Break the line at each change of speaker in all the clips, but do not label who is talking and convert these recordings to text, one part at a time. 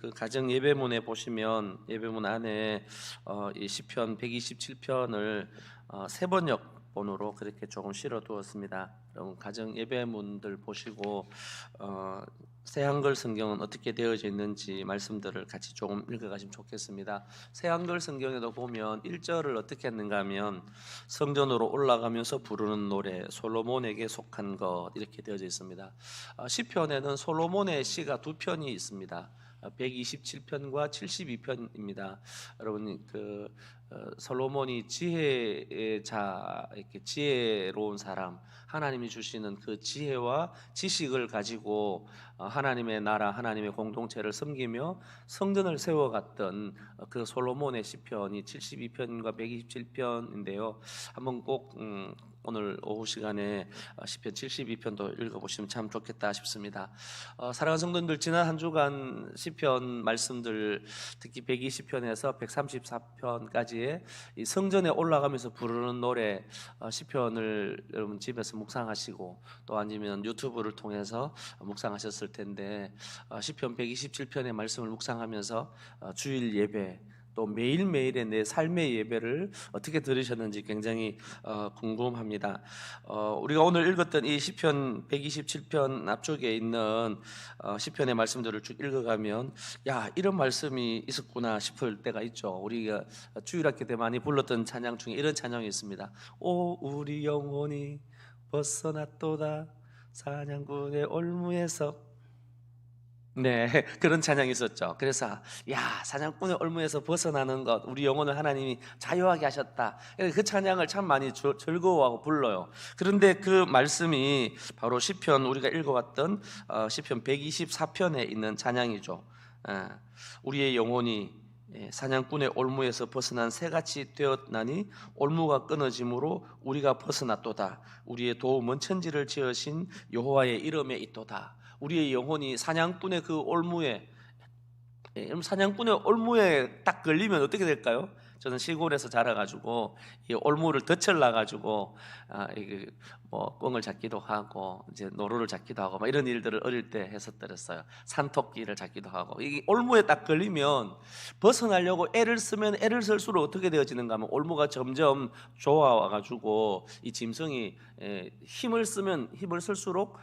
그 가정 예배문에 보시면 예배문 안에 이 시편 127편을 세 번역 본으로 그렇게 조금 실어 두었습니다. 여러분 가정 예배문들 보시고 새 한글 성경은 어떻게 되어져 있는지 말씀들을 같이 조금 읽어가시면 좋겠습니다. 새 한글 성경에도 보면 1절을 어떻게 했는가 하면 성전으로 올라가면서 부르는 노래 솔로몬에게 속한 것 이렇게 되어져 있습니다. 시편에는 솔로몬의 시가 두 편이 있습니다. 127편과 72편입니다. 여러분 솔로몬이 지혜의 자, 이렇게 지혜로운 사람, 하나님이 주시는 그 지혜와 지식을 가지고 하나님의 나라, 하나님의 공동체를 섬기며 성전을 세워갔던 그 솔로몬의 시편이 72편과 127편인데요. 한번 꼭 오늘 오후 시간에 시편 72편도 읽어보시면 참 좋겠다 싶습니다. 사랑하는 성도님들, 지난 한 주간 시편 말씀들, 특히 120편에서 134편까지의 이 성전에 올라가면서 부르는 노래 시편을 여러분 집에서 묵상하시고 또 아니면 유튜브를 통해서 묵상하셨을 텐데, 시편 127편의 말씀을 묵상하면서 주일 예배 또 매일매일의 내 삶의 예배를 어떻게 들으셨는지 굉장히 궁금합니다. 우리가 오늘 읽었던 이 시편 127편 앞쪽에 있는 시편의 말씀들을 쭉 읽어가면 이런 말씀이 있었구나 싶을 때가 있죠. 우리가 주일학교 때 많이 불렀던 찬양 중에 이런 찬양이 있습니다. 오 우리 영혼이 벗어났도다 사냥꾼의 올무에서. 네, 그런 찬양이 있었죠. 그래서 사냥꾼의 올무에서 벗어나는 것, 우리 영혼을 하나님이 자유하게 하셨다. 그 찬양을 참 많이 즐거워하고 불러요. 그런데 그 말씀이 바로 시편, 우리가 읽어왔던 시편 124편에 있는 찬양이죠. 우리의 영혼이 사냥꾼의 올무에서 벗어난 새같이 되었나니 올무가 끊어짐으로 우리가 벗어났도다. 우리의 도움은 천지를 지으신 여호와의 이름에 있도다. 우리의 영혼이 사냥꾼의 그 올무에, 사냥꾼의 올무에 딱 걸리면 어떻게 될까요? 저는 시골에서 자라가지고 이 올무를 덫을 놔가지고 뭐 꿩을 잡기도 하고 이제 노루를 잡기도 하고 막 이런 일들을 어릴 때 했었더랬어요. 산토끼를 잡기도 하고. 이 올무에 딱 걸리면 벗어나려고 애를 쓰면 애를 쓸수록 어떻게 되어지는가 하면 올무가 점점 좋아와가지고 이 짐승이 힘을 쓰면 힘을 쓸수록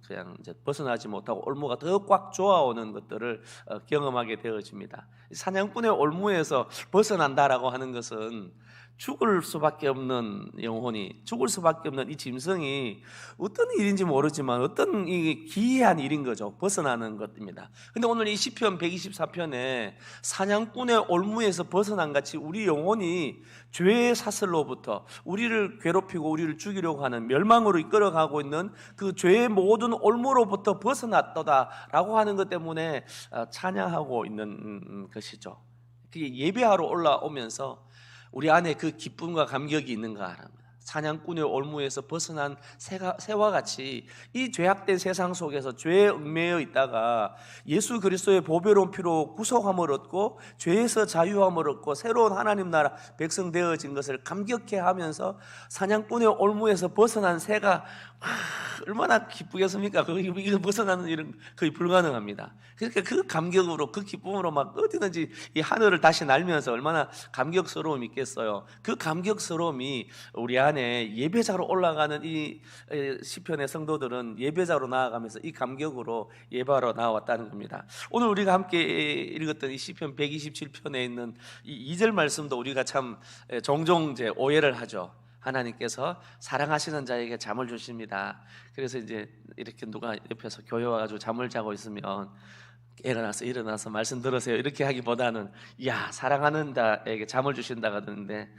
그냥 이제 벗어나지 못하고 올무가 더 꽉 좋아오는 것들을 경험하게 되어집니다. 사냥꾼의 올무에서 벗어난다라고 하는 것은 죽을 수밖에 없는 영혼이, 죽을 수밖에 없는 이 짐승이 어떤 일인지 모르지만 어떤 이 기이한 일인 거죠. 벗어나는 것입니다. 근데 오늘 이 시편 124편에 사냥꾼의 올무에서 벗어난 같이 우리 영혼이 죄의 사슬로부터 우리를 괴롭히고 우리를 죽이려고 하는 멸망으로 이끌어가고 있는 그 죄의 모든 올무로부터 벗어났다라고 하는 것 때문에 찬양하고 있는 것이죠. 그게 예배하러 올라오면서 우리 안에 그 기쁨과 감격이 있는가 합니다. 사냥꾼의 올무에서 벗어난 새와 같이 이 죄악된 세상 속에서 죄에 얽매여 있다가 예수 그리스도의 보배로운 피로 구속함을 얻고 죄에서 자유함을 얻고 새로운 하나님 나라 백성 되어진 것을 감격해 하면서 사냥꾼의 올무에서 벗어난 새가 얼마나 기쁘겠습니까? 이거 벗어나는 일은 거의 불가능합니다. 그러니까 그 감격으로, 그 기쁨으로 막 어디든지 이 하늘을 다시 날면서 얼마나 감격스러움이 있겠어요. 그 감격스러움이 우리 안에 예배자로 올라가는 이 시편의 성도들은 예배자로 나아가면서 이 감격으로 예배하러 나왔다는 겁니다. 오늘 우리가 함께 읽었던 이 시편 127편에 있는 이 2절 말씀도 우리가 참 종종 이제 오해를 하죠. 하나님께서 사랑하시는 자에게 잠을 주십니다. 그래서 이제 이렇게 누가 옆에서 교회 와가지고 잠을 자고 있으면 일어나서 말씀 들으세요 이렇게 하기보다는 사랑하는 자에게 잠을 주신다고 하던데,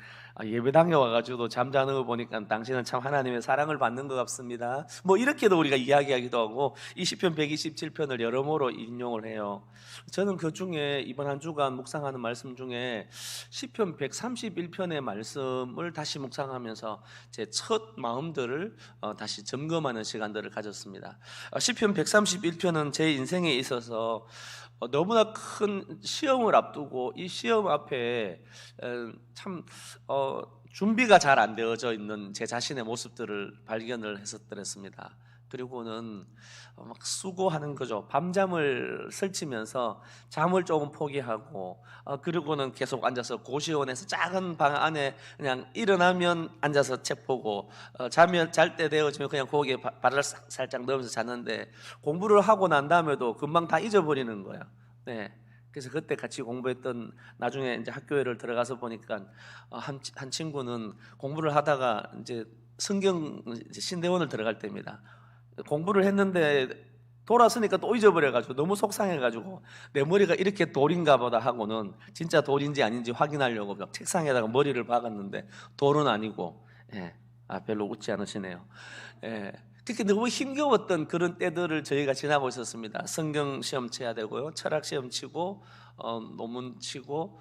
예배당에 와가지고 잠자는 거 보니까 당신은 참 하나님의 사랑을 받는 것 같습니다. 뭐 이렇게도 우리가 이야기하기도 하고 이 시편 127편을 여러모로 인용을 해요. 저는 그 중에 이번 한 주간 묵상하는 말씀 중에 시편 131편의 말씀을 다시 묵상하면서 제 첫 마음들을 다시 점검하는 시간들을 가졌습니다. 시편 131편은 제 인생에 있어서 너무나 큰 시험을 앞두고 이 시험 앞에 참 준비가 잘 안 되어져 있는 제 자신의 모습들을 발견을 했었더랬습니다. 그리고는 막 수고하는 거죠. 밤잠을 설치면서 잠을 조금 포기하고, 그리고는 계속 앉아서 고시원에서 작은 방 안에 그냥 일어나면 앉아서 책 보고, 자면 잘 때 되어지면 그냥 거기에 발을 살짝 넣으면서 자는데, 공부를 하고 난 다음에도 금방 다 잊어버리는 거야. 네. 그래서 그때 같이 공부했던, 나중에 이제 학교를 들어가서 보니까 한 친구는 공부를 하다가 이제 성경 신대원을 들어갈 때입니다. 공부를 했는데 돌아서니까 또 잊어버려가지고 너무 속상해가지고 내 머리가 이렇게 돌인가 보다 하고는 진짜 돌인지 아닌지 확인하려고 책상에다가 머리를 박았는데 돌은 아니고, 예. 별로 웃지 않으시네요. 예. 특히 너무 힘겨웠던 그런 때들을 저희가 지나고 있었습니다. 성경 시험 쳐야 되고요, 철학 시험 치고, 논문 치고,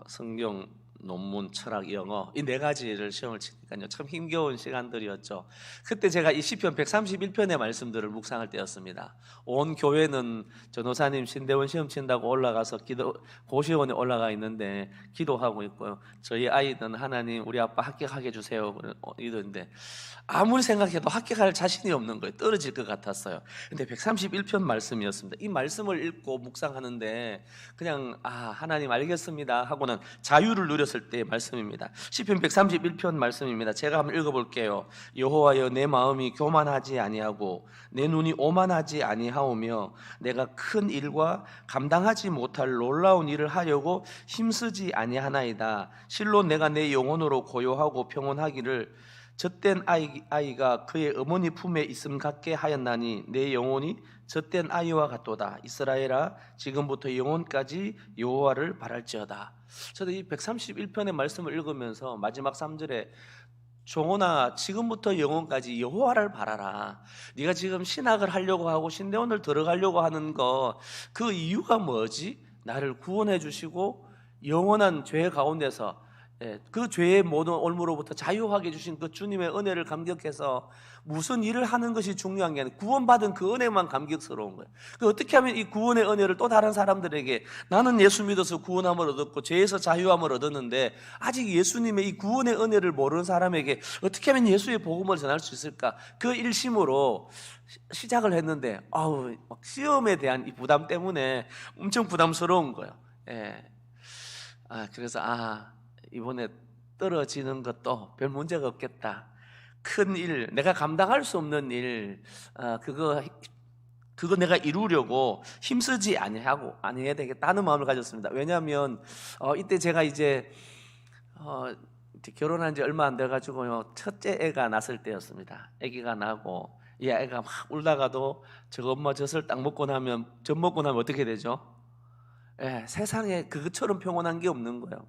성경, 논문, 철학, 영어, 이 네 가지를 시험을 치니까요, 참 힘겨운 시간들이었죠. 그때 제가 이 시편 131편의 말씀들을 묵상할 때였습니다. 온 교회는 전호사님 신대원 시험 친다고 올라가서 고시원에 올라가 있는데 기도하고 있고요, 저희 아이는 하나님 우리 아빠 합격하게 해주세요 이러는데 아무리 생각해도 합격할 자신이 없는 거예요. 떨어질 것 같았어요. 근데 131편 말씀이었습니다. 이 말씀을 읽고 묵상하는데 그냥 하나님 알겠습니다 하고는 자유를 누렸을 때의 말씀입니다. 시편 131편 말씀입니다. 제가 한번 읽어볼게요. 여호와여, 내 마음이 교만하지 아니하고 내 눈이 오만하지 아니하오며 내가 큰 일과 감당하지 못할 놀라운 일을 하려고 힘쓰지 아니하나이다. 실로 내가 내 영혼으로 고요하고 평온하기를 젖된 아이가 그의 어머니 품에 있음 같게 하였나니 내 영혼이 젖된 아이와 같도다. 이스라엘아, 지금부터 영혼까지 여호와를 바랄지어다. 저도 이 131편의 말씀을 읽으면서 마지막 3절에 종호나 지금부터 영혼까지 여호와를 바라라. 네가 지금 신학을 하려고 하고 신대원을 들어가려고 하는 그 이유가 뭐지? 나를 구원해 주시고 영원한 죄 가운데서 그 죄의 모든 올무로부터 자유하게 해주신 그 주님의 은혜를 감격해서 무슨 일을 하는 것이 중요한 게 아니라 구원받은 그 은혜만 감격스러운 거예요. 어떻게 하면 이 구원의 은혜를 또 다른 사람들에게, 나는 예수 믿어서 구원함을 얻었고 죄에서 자유함을 얻었는데 아직 예수님의 이 구원의 은혜를 모르는 사람에게 어떻게 하면 예수의 복음을 전할 수 있을까? 그 일심으로 시작을 했는데 시험에 대한 이 부담 때문에 엄청 부담스러운 거예요. 그래서 이번에 떨어지는 것도 별 문제가 없겠다. 큰 일, 내가 감당할 수 없는 일, 그거 내가 이루려고 힘쓰지 아니해야 되겠다는 마음을 가졌습니다. 왜냐하면 이때 제가 이제 결혼한 지 얼마 안 돼가지고요, 첫째 애가 났을 때였습니다. 아기가 나고 이 애가 막 울다가도 저 엄마 젖을 딱 먹고 나면 어떻게 되죠? 세상에 그것처럼 평온한 게 없는 거예요.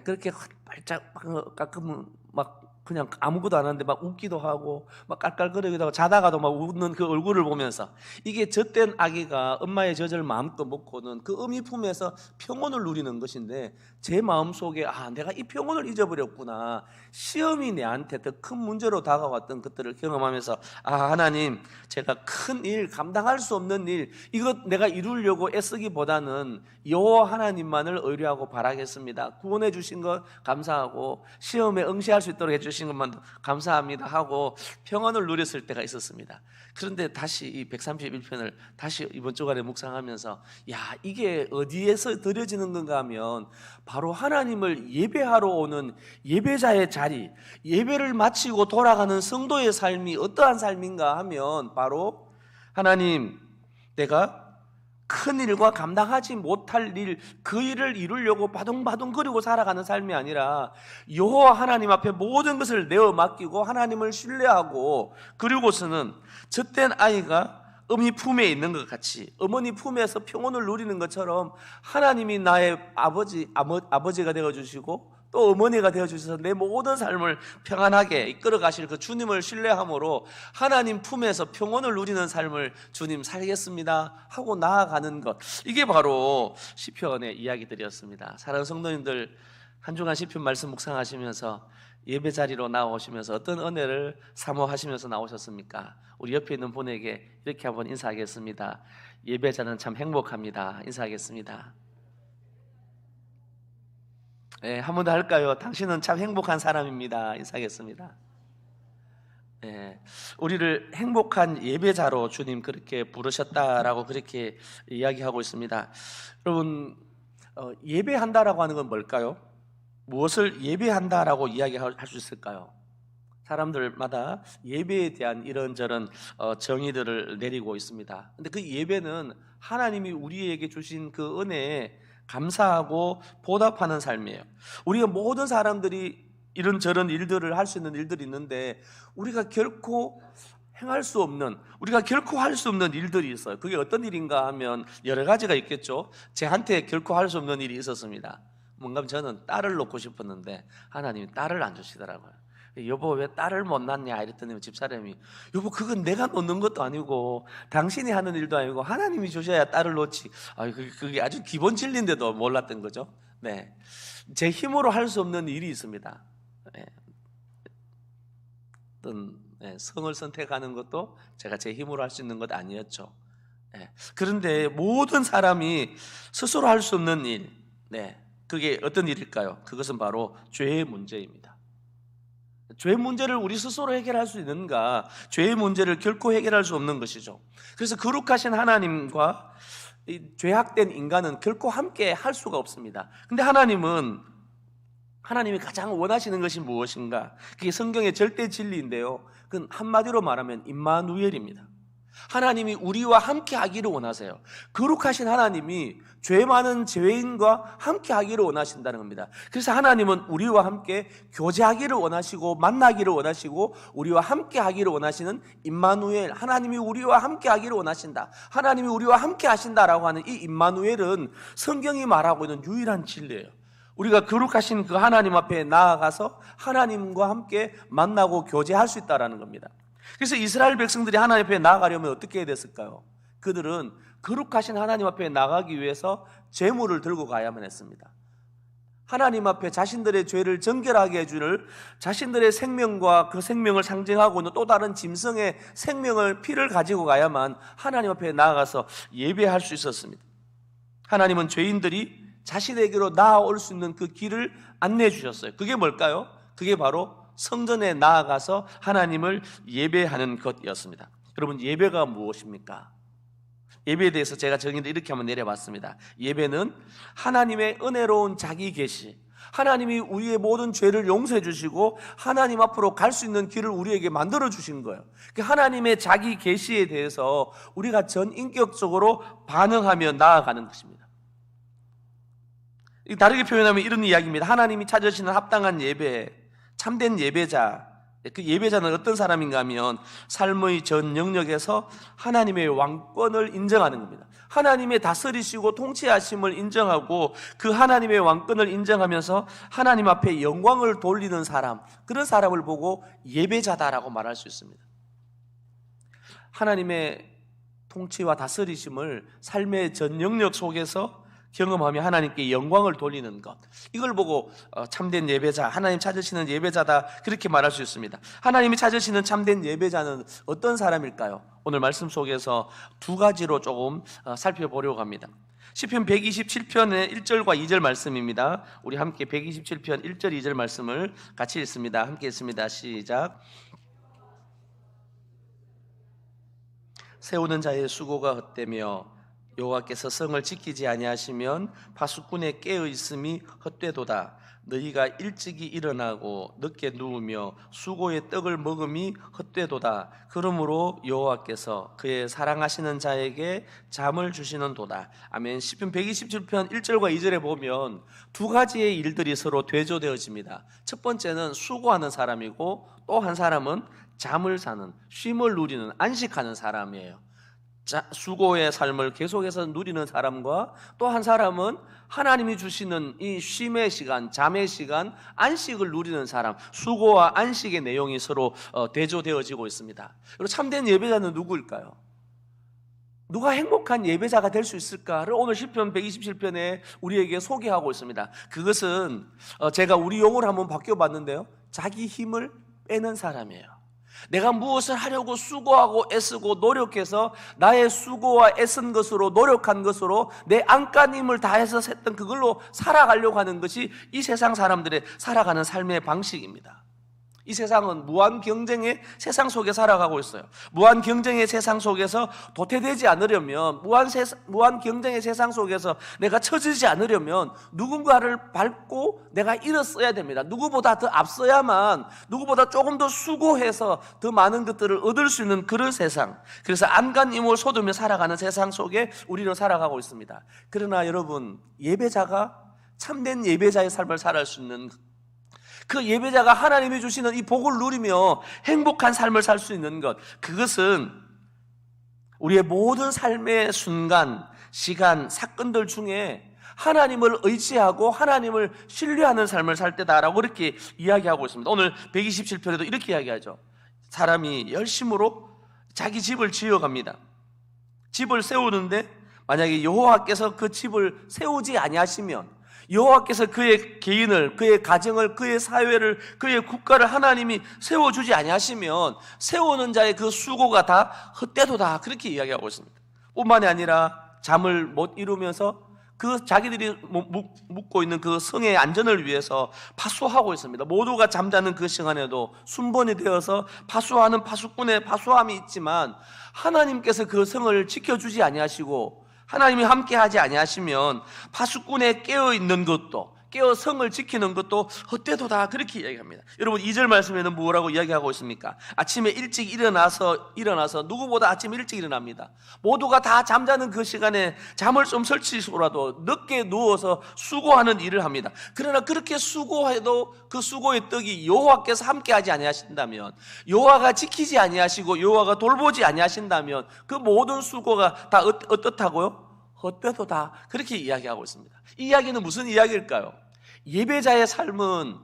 그렇게 발작 가끔은 막 그냥 아무것도 안 하는데 막 웃기도 하고 막 깔깔거리기도 하고 자다가도 막 웃는 그 얼굴을 보면서, 이게 젖된 아기가 엄마의 젖을 마음껏 먹고는 그 어미 품에서 평온을 누리는 것인데, 제 마음속에 내가 이 평온을 잊어버렸구나, 시험이 내한테 더 큰 문제로 다가왔던 것들을 경험하면서 하나님, 제가 큰 일, 감당할 수 없는 일, 이것 내가 이루려고 애쓰기보다는 여호와 하나님만을 의뢰하고 바라겠습니다. 구원해 주신 것 감사하고 시험에 응시할 수 있도록 해주신 것만 감사합니다 하고 평안을 누렸을 때가 있었습니다. 그런데 다시 이 131편을 다시 이번 주간에 묵상하면서 이게 어디에서 드려지는 건가 하면 바로 하나님을 예배하러 오는 예배자의 자리, 예배를 마치고 돌아가는 성도의 삶이 어떠한 삶인가 하면 바로 하나님, 내가 큰 일과 감당하지 못할 일, 그 일을 이루려고 바둥바둥거리고 살아가는 삶이 아니라 여호와 하나님 앞에 모든 것을 내어 맡기고 하나님을 신뢰하고, 그리고서는 젖된 아이가 어미 품에 있는 것 같이 어머니 품에서 평온을 누리는 것처럼 하나님이 나의 아버지가 되어주시고 또 어머니가 되어주셔서 내 모든 삶을 평안하게 이끌어 가실 그 주님을 신뢰함으로 하나님 품에서 평온을 누리는 삶을 주님 살겠습니다 하고 나아가는 것, 이게 바로 시편의 이야기들이었습니다. 사랑하는 성도님들, 한 주간 시편 말씀 묵상하시면서 예배 자리로 나오시면서 어떤 은혜를 사모하시면서 나오셨습니까? 우리 옆에 있는 분에게 이렇게 한번 인사하겠습니다. 예배자는 참 행복합니다. 인사하겠습니다. 한 번 더 할까요? 당신은 참 행복한 사람입니다. 인사하겠습니다. 예, 우리를 행복한 예배자로 주님 그렇게 부르셨다라고 그렇게 이야기하고 있습니다. 여러분, 예배한다라고 하는 건 뭘까요? 무엇을 예배한다라고 이야기할 수 있을까요? 사람들마다 예배에 대한 이런저런 정의들을 내리고 있습니다. 근데 그 예배는 하나님이 우리에게 주신 그 은혜에 감사하고 보답하는 삶이에요. 우리가 모든 사람들이 이런저런 일들을 할 수 있는 일들이 있는데 우리가 결코 행할 수 없는, 우리가 결코 할 수 없는 일들이 있어요. 그게 어떤 일인가 하면 여러 가지가 있겠죠. 제한테 결코 할 수 없는 일이 있었습니다. 뭔가 저는 딸을 놓고 싶었는데 하나님이 딸을 안 주시더라고요. 여보 왜 딸을 못 낳냐 이랬더니 집사람이 여보 그건 내가 놓는 것도 아니고 당신이 하는 일도 아니고 하나님이 주셔야 딸을 놓지. 그게 아주 기본 진리인데도 몰랐던 거죠. 네, 제 힘으로 할 수 없는 일이 있습니다. 네. 어떤 성을 선택하는 것도 제가 제 힘으로 할 수 있는 것 아니었죠. 네. 그런데 모든 사람이 스스로 할 수 없는 일, 그게 어떤 일일까요? 그것은 바로 죄의 문제입니다. 죄의 문제를 우리 스스로 해결할 수 있는가? 죄의 문제를 결코 해결할 수 없는 것이죠. 그래서 거룩하신 하나님과 이 죄악된 인간은 결코 함께 할 수가 없습니다. 근데 하나님이 가장 원하시는 것이 무엇인가? 그게 성경의 절대 진리인데요. 그건 한마디로 말하면 임마누엘입니다. 하나님이 우리와 함께 하기를 원하세요. 거룩하신 하나님이 죄 많은 죄인과 함께 하기를 원하신다는 겁니다. 그래서 하나님은 우리와 함께 교제하기를 원하시고 만나기를 원하시고 우리와 함께 하기를 원하시는 임마누엘, 하나님이 우리와 함께 하기를 원하신다, 하나님이 우리와 함께 하신다라고 하는 이 임마누엘은 성경이 말하고 있는 유일한 진리예요. 우리가 거룩하신 그 하나님 앞에 나아가서 하나님과 함께 만나고 교제할 수 있다는 겁니다. 그래서 이스라엘 백성들이 하나님 앞에 나아가려면 어떻게 해야 됐을까요? 그들은 거룩하신 하나님 앞에 나가기 위해서 제물을 들고 가야만 했습니다. 하나님 앞에 자신들의 죄를 정결하게 해줄 자신들의 생명과 그 생명을 상징하고 있는 또 다른 짐승의 생명을 피를 가지고 가야만 하나님 앞에 나아가서 예배할 수 있었습니다. 하나님은 죄인들이 자신에게로 나아올 수 있는 그 길을 안내해 주셨어요. 그게 뭘까요? 그게 바로 성전에 나아가서 하나님을 예배하는 것이었습니다. 여러분, 예배가 무엇입니까? 예배에 대해서 제가 정의를 이렇게 한번 내려봤습니다. 예배는 하나님의 은혜로운 자기 계시, 하나님이 우리의 모든 죄를 용서해 주시고 하나님 앞으로 갈 수 있는 길을 우리에게 만들어 주신 거예요. 하나님의 자기 계시에 대해서 우리가 전인격적으로 반응하며 나아가는 것입니다. 다르게 표현하면 이런 이야기입니다. 하나님이 찾으시는 합당한 예배, 참된 예배자, 그 예배자는 어떤 사람인가 하면 삶의 전 영역에서 하나님의 왕권을 인정하는 겁니다. 하나님의 다스리시고 통치하심을 인정하고 그 하나님의 왕권을 인정하면서 하나님 앞에 영광을 돌리는 사람, 그런 사람을 보고 예배자다라고 말할 수 있습니다. 하나님의 통치와 다스리심을 삶의 전 영역 속에서 경험하며 하나님께 영광을 돌리는 것, 이걸 보고 참된 예배자, 하나님 찾으시는 예배자다, 그렇게 말할 수 있습니다. 하나님이 찾으시는 참된 예배자는 어떤 사람일까요? 오늘 말씀 속에서 두 가지로 조금 살펴보려고 합니다. 시편 127편의 1절과 2절 말씀입니다. 우리 함께 127편 1절 2절 말씀을 같이 읽습니다. 함께 읽습니다. 시작. 세우는 자의 수고가 헛되며 여호와께서 성을 지키지 아니하시면 파수꾼의 깨어 있음이 헛되도다. 너희가 일찍이 일어나고 늦게 누우며 수고의 떡을 먹음이 헛되도다. 그러므로 여호와께서 그의 사랑하시는 자에게 잠을 주시는도다. 아멘. 시편 127편 1절과 2절에 보면 두 가지의 일들이 서로 대조되어집니다. 첫 번째는 수고하는 사람이고 또 한 사람은 잠을 자는, 쉼을 누리는, 안식하는 사람이에요. 수고의 삶을 계속해서 누리는 사람과 또 한 사람은 하나님이 주시는 이 쉼의 시간, 잠의 시간, 안식을 누리는 사람, 수고와 안식의 내용이 서로 대조되어지고 있습니다. 그리고 참된 예배자는 누구일까요? 누가 행복한 예배자가 될 수 있을까를 오늘 시편 127편에 우리에게 소개하고 있습니다. 그것은 제가 우리 용어를 한번 바뀌어봤는데요, 자기 힘을 빼는 사람이에요. 내가 무엇을 하려고 수고하고 애쓰고 노력해서 나의 수고와 애쓴 것으로, 노력한 것으로 내 안간힘을 다해서 했던 그걸로 살아가려고 하는 것이 이 세상 사람들의 살아가는 삶의 방식입니다. 이 세상은 무한 경쟁의 세상 속에 살아가고 있어요. 무한 경쟁의 세상 속에서 도태되지 않으려면, 무한 경쟁의 세상 속에서 내가 처지지 않으려면 누군가를 밟고 내가 일어서야 됩니다. 누구보다 더 앞서야만, 누구보다 조금 더 수고해서 더 많은 것들을 얻을 수 있는 그런 세상. 그래서 안간힘을 쏟으며 살아가는 세상 속에 우리는 살아가고 있습니다. 그러나 여러분, 예배자가 참된 예배자의 삶을 살아갈 수 있는, 그 예배자가 하나님이 주시는 이 복을 누리며 행복한 삶을 살 수 있는 것, 그것은 우리의 모든 삶의 순간, 시간, 사건들 중에 하나님을 의지하고 하나님을 신뢰하는 삶을 살 때다라고 그렇게 이야기하고 있습니다. 오늘 127편에도 이렇게 이야기하죠. 사람이 열심으로 자기 집을 지어갑니다. 집을 세우는데 만약에 여호와께서 그 집을 세우지 아니하시면, 여호와께서 그의 개인을, 그의 가정을, 그의 사회를, 그의 국가를 하나님이 세워주지 아니하시면 세우는 자의 그 수고가 다 헛되도다, 그렇게 이야기하고 있습니다. 뿐만이 아니라 잠을 못 이루면서 그 자기들이 묵고 있는 그 성의 안전을 위해서 파수하고 있습니다. 모두가 잠자는 그 시간에도 순번이 되어서 파수하는 파수꾼의 파수함이 있지만 하나님께서 그 성을 지켜주지 아니하시고 하나님이 함께하지 아니하시면 파수꾼에 깨어있는 것도, 깨어 성을 지키는 것도 헛되도다, 그렇게 이야기합니다. 여러분, 2절 말씀에는 뭐라고 이야기하고 있습니까? 아침에 일찍 일어나서 누구보다 아침 일찍 일어납니다. 모두가 다 잠자는 그 시간에 잠을 좀 설치고라도 늦게 누워서 수고하는 일을 합니다. 그러나 그렇게 수고해도 그 수고의 떡이 여호와께서 함께하지 아니하신다면, 여호와가 지키지 아니하시고 여호와가 돌보지 아니하신다면 그 모든 수고가 다 어떻다고요? 헛되도다, 그렇게 이야기하고 있습니다. 이 이야기는 무슨 이야기일까요? 예배자의 삶은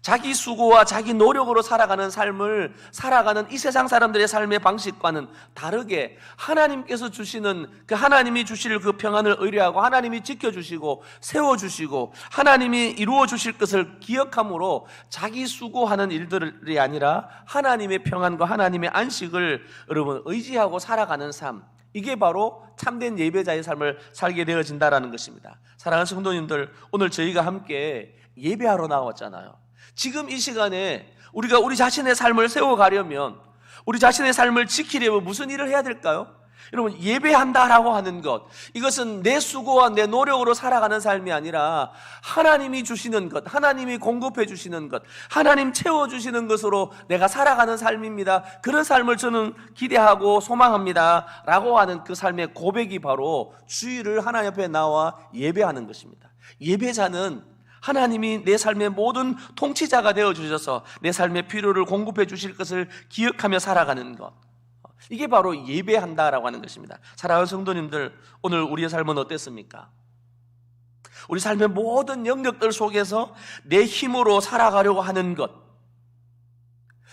자기 수고와 자기 노력으로 살아가는 삶을 살아가는 이 세상 사람들의 삶의 방식과는 다르게 하나님께서 주시는 그 하나님이 주실 그 평안을 의뢰하고 하나님이 지켜주시고 세워주시고 하나님이 이루어 주실 것을 기억함으로 자기 수고하는 일들이 아니라 하나님의 평안과 하나님의 안식을 여러분 의지하고 살아가는 삶, 이게 바로 참된 예배자의 삶을 살게 되어진다는 것입니다. 사랑하는 성도님들, 오늘 저희가 함께 예배하러 나왔잖아요. 지금 이 시간에 우리가 우리 자신의 삶을 세워가려면, 우리 자신의 삶을 지키려면 무슨 일을 해야 될까요? 여러분, 예배한다라고 하는 것, 이것은 내 수고와 내 노력으로 살아가는 삶이 아니라 하나님이 주시는 것, 하나님이 공급해 주시는 것, 하나님 채워주시는 것으로 내가 살아가는 삶입니다. 그런 삶을 저는 기대하고 소망합니다 라고 하는 그 삶의 고백이 바로 주일을 하나님 앞에 나와 예배하는 것입니다. 예배자는 하나님이 내 삶의 모든 통치자가 되어주셔서 내 삶의 필요를 공급해 주실 것을 기억하며 살아가는 것, 이게 바로 예배한다라고 하는 것입니다. 사랑하는 성도님들, 오늘 우리의 삶은 어땠습니까? 우리 삶의 모든 영역들 속에서 내 힘으로 살아가려고 하는 것,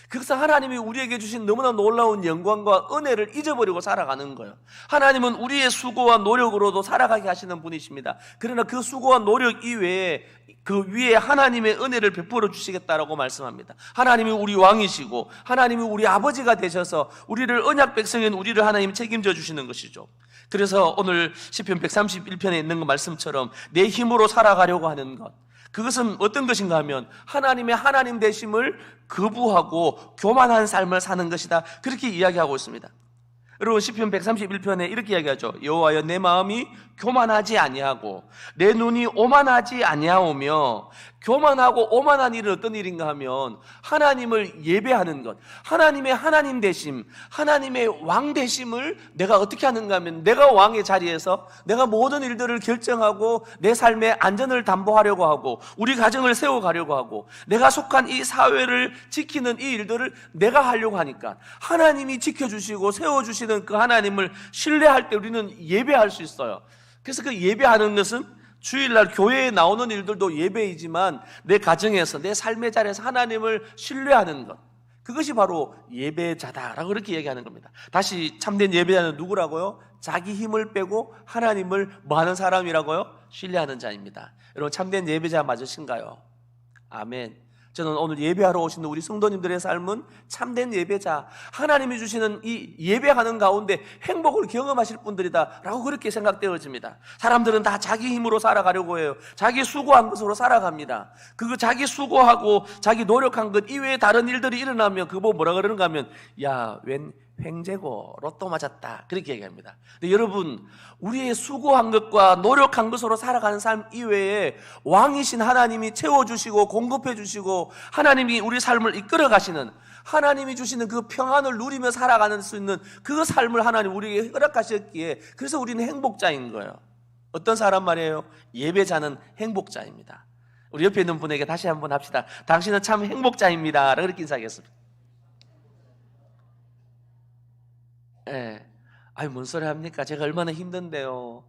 그것은 하나님이 우리에게 주신 너무나 놀라운 영광과 은혜를 잊어버리고 살아가는 거예요. 하나님은 우리의 수고와 노력으로도 살아가게 하시는 분이십니다. 그러나 그 수고와 노력 이외에 그 위에 하나님의 은혜를 베풀어 주시겠다라고 말씀합니다. 하나님이 우리 왕이시고 하나님이 우리 아버지가 되셔서 우리를, 언약 백성인 우리를 하나님 책임져 주시는 것이죠. 그래서 오늘 시편 131편에 있는 그 말씀처럼 내 힘으로 살아가려고 하는 것, 그것은 어떤 것인가 하면 하나님의 하나님 되심을 거부하고 교만한 삶을 사는 것이다, 그렇게 이야기하고 있습니다. 여러분, 시편 131편에 이렇게 이야기하죠. 여호와여, 내 마음이 교만하지 아니하고 내 눈이 오만하지 아니하오며. 교만하고 오만한 일은 어떤 일인가 하면 하나님을 예배하는 것, 하나님의 하나님 되심, 하나님의 왕 되심을 내가 어떻게 하는가 하면 내가 왕의 자리에서 내가 모든 일들을 결정하고 내 삶의 안전을 담보하려고 하고 우리 가정을 세워가려고 하고 내가 속한 이 사회를 지키는 이 일들을 내가 하려고 하니까 하나님이 지켜주시고 세워주시는 그 하나님을 신뢰할 때 우리는 예배할 수 있어요. 그래서 그 예배하는 것은 주일날 교회에 나오는 일들도 예배이지만 내 가정에서, 내 삶의 자리에서 하나님을 신뢰하는 것, 그것이 바로 예배자다라고 그렇게 얘기하는 겁니다. 다시, 참된 예배자는 누구라고요? 자기 힘을 빼고 하나님을 뭐하는 사람이라고요? 신뢰하는 자입니다. 여러분, 참된 예배자 맞으신가요? 아멘. 저는 오늘 예배하러 오시는 우리 성도님들의 삶은 참된 예배자, 하나님이 주시는 이 예배하는 가운데 행복을 경험하실 분들이다 라고 그렇게 생각되어집니다. 사람들은 다 자기 힘으로 살아가려고 해요. 자기 수고한 것으로 살아갑니다. 그 자기 수고하고 자기 노력한 것 이외에 다른 일들이 일어나면 그거 뭐라 그러는가 하면 야, 웬 횡재고 로또 맞았다 그렇게 얘기합니다. 근데 여러분, 우리의 수고한 것과 노력한 것으로 살아가는 삶 이외에 왕이신 하나님이 채워주시고 공급해주시고 하나님이 우리 삶을 이끌어 가시는, 하나님이 주시는 그 평안을 누리며 살아가는 수 있는 그 삶을 하나님 우리에게 허락하셨기에 그래서 우리는 행복자인 거예요. 어떤 사람 말이에요? 예배자는 행복자입니다. 우리 옆에 있는 분에게 다시 한번 합시다. 당신은 참 행복자입니다 그렇게 인사하겠습니다. 예. 아유, 뭔 소리 합니까? 제가 얼마나 힘든데요.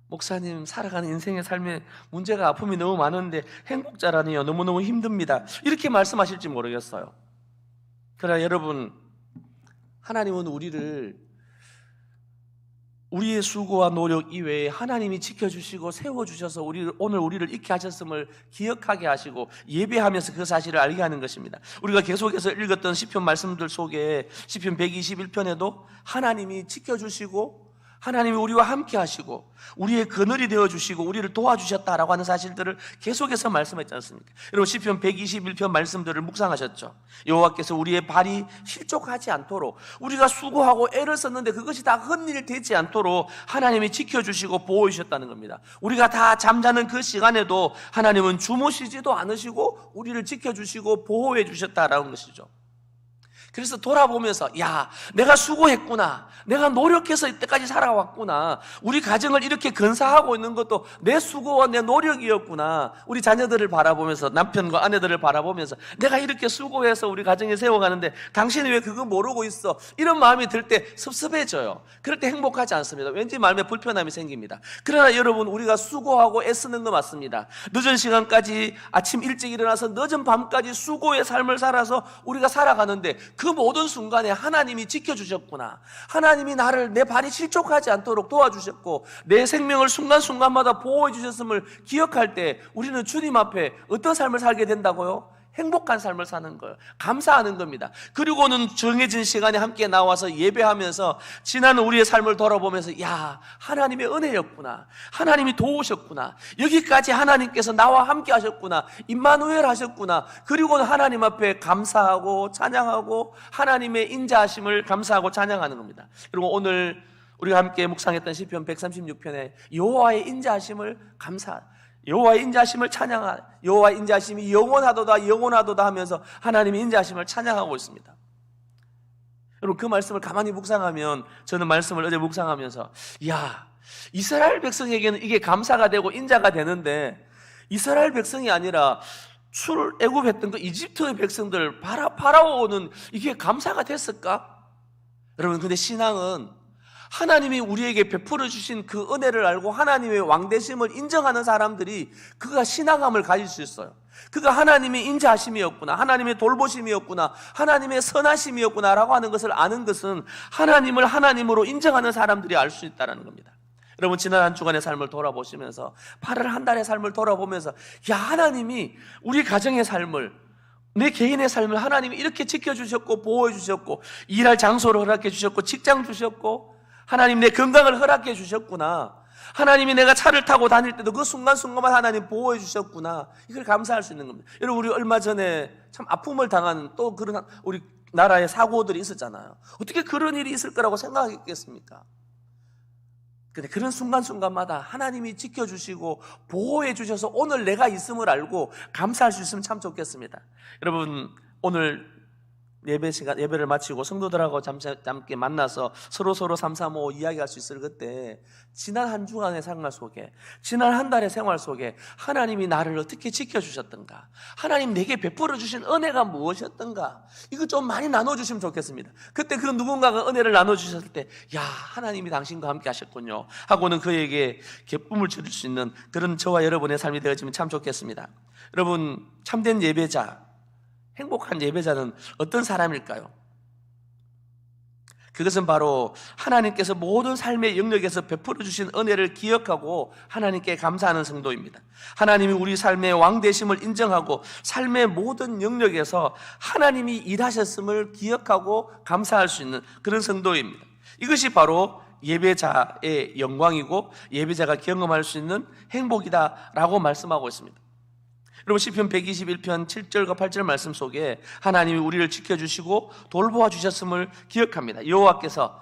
목사님, 살아가는 인생의 삶에 문제가 아픔이 너무 많은데 행복자라니요. 너무너무 힘듭니다. 이렇게 말씀하실지 모르겠어요. 그러나 여러분, 하나님은 우리의 수고와 노력 이외에 하나님이 지켜주시고 세워주셔서 오늘 우리를 있게 하셨음을 기억하게 하시고 예배하면서 그 사실을 알게 하는 것입니다. 우리가 계속해서 읽었던 시편 말씀들 속에 시편 121편에도 하나님이 지켜주시고 하나님이 우리와 함께 하시고 우리의 그늘이 되어주시고 우리를 도와주셨다라고 하는 사실들을 계속해서 말씀했지 않습니까? 여러분, 시편 121편 말씀들을 묵상하셨죠? 여호와께서 우리의 발이 실족하지 않도록, 우리가 수고하고 애를 썼는데 그것이 다 헛일 되지 않도록 하나님이 지켜주시고 보호해 주셨다는 겁니다. 우리가 다 잠자는 그 시간에도 하나님은 주무시지도 않으시고 우리를 지켜주시고 보호해 주셨다라는 것이죠. 그래서 돌아보면서 야, 내가 수고했구나, 내가 노력해서 이때까지 살아왔구나, 우리 가정을 이렇게 건사하고 있는 것도 내 수고와 내 노력이었구나, 우리 자녀들을 바라보면서, 남편과 아내들을 바라보면서 내가 이렇게 수고해서 우리 가정에 세워가는데 당신이 왜 그거 모르고 있어, 이런 마음이 들 때 섭섭해져요. 그럴 때 행복하지 않습니다. 왠지 마음에 불편함이 생깁니다. 그러나 여러분, 우리가 수고하고 애쓰는 거 맞습니다. 늦은 시간까지 아침 일찍 일어나서 늦은 밤까지 수고의 삶을 살아서 우리가 살아가는데 그 모든 순간에 하나님이 지켜주셨구나, 하나님이 나를, 내 발이 실족하지 않도록 도와주셨고 내 생명을 순간순간마다 보호해 주셨음을 기억할 때 우리는 주님 앞에 어떤 삶을 살게 된다고요? 행복한 삶을 사는 거예요. 감사하는 겁니다. 그리고는 정해진 시간에 함께 나와서 예배하면서 지난 우리의 삶을 돌아보면서 야, 하나님의 은혜였구나, 하나님이 도우셨구나, 여기까지 하나님께서 나와 함께 하셨구나, 임마누엘 하셨구나, 그리고는 하나님 앞에 감사하고 찬양하고 하나님의 인자하심을 감사하고 찬양하는 겁니다. 그리고 오늘 우리가 함께 묵상했던 시편 136편에 여호와의 인자하심을 여호와의 인자하심을 찬양하, 여호와의 인자하심이 영원하도다 영원하도다 하면서 하나님의 인자하심을 찬양하고 있습니다. 여러분, 그 말씀을 가만히 묵상하면, 저는 말씀을 어제 묵상하면서 야, 이스라엘 백성에게는 이게 감사가 되고 인자가 되는데 이스라엘 백성이 아니라 출애굽했던 그 이집트의 백성들, 파라오는 이게 감사가 됐을까? 여러분, 근데 신앙은 하나님이 우리에게 베풀어 주신 그 은혜를 알고 하나님의 왕되심을 인정하는 사람들이 그가 신앙함을 가질 수 있어요. 그가 하나님의 인자하심이었구나, 하나님의 돌보심이었구나, 하나님의 선하심이었구나 라고 하는 것을 아는 것은 하나님을 하나님으로 인정하는 사람들이 알 수 있다는 겁니다. 여러분, 지난 한 주간의 삶을 돌아보시면서, 8월 한 달의 삶을 돌아보면서 야, 하나님이 우리 가정의 삶을, 내 개인의 삶을 하나님이 이렇게 지켜주셨고 보호해 주셨고 일할 장소를 허락해 주셨고 직장 주셨고 하나님 내 건강을 허락해 주셨구나, 하나님이 내가 차를 타고 다닐 때도 그 순간순간만 하나님 보호해 주셨구나, 이걸 감사할 수 있는 겁니다. 여러분, 우리 얼마 전에 참 아픔을 당한 또 그런 우리 나라의 사고들이 있었잖아요. 어떻게 그런 일이 있을 거라고 생각했겠습니까? 근데 그런 순간순간마다 하나님이 지켜주시고 보호해 주셔서 오늘 내가 있음을 알고 감사할 수 있으면 참 좋겠습니다. 여러분, 오늘 예배 시간, 예배를 마치고 성도들하고 잠께 만나서 서로 335 이야기할 수 있을 그때 지난 한 주간의 생활 속에, 지난 한 달의 생활 속에 하나님이 나를 어떻게 지켜주셨던가, 하나님 내게 베풀어 주신 은혜가 무엇이었던가, 이거 좀 많이 나눠주시면 좋겠습니다. 그때 그 누군가가 은혜를 나눠주셨을 때 야, 하나님이 당신과 함께 하셨군요 하고는 그에게 기쁨을 드릴 수 있는 그런 저와 여러분의 삶이 되어지면 참 좋겠습니다. 여러분, 참된 예배자, 행복한 예배자는 어떤 사람일까요? 그것은 바로 하나님께서 모든 삶의 영역에서 베풀어 주신 은혜를 기억하고 하나님께 감사하는 성도입니다. 하나님이 우리 삶의 왕 되심을 인정하고 삶의 모든 영역에서 하나님이 일하셨음을 기억하고 감사할 수 있는 그런 성도입니다. 이것이 바로 예배자의 영광이고 예배자가 경험할 수 있는 행복이다라고 말씀하고 있습니다. 여러분, 시편 121편 7절과 8절 말씀 속에 하나님이 우리를 지켜주시고 돌보아 주셨음을 기억합니다. 여호와께서